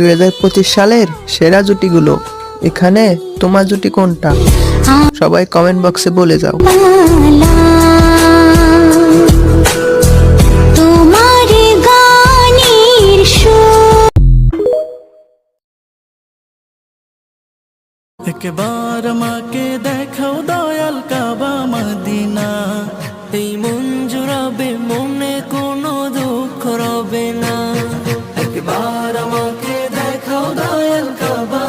2025 সালের সেরা জুটিগুলো। এখানে তোমার জুটি কোনটা? সবাই কমেন্ট বক্সে বলে যাও। তোমার গানের সুর একবার আমাকে দেখাও দয়াল কাবা মদিনা, এই মন জুড়াবে, মনে কোনো দুঃখ রবে না। একবার আমাকে দেখাও দয়াল কাবা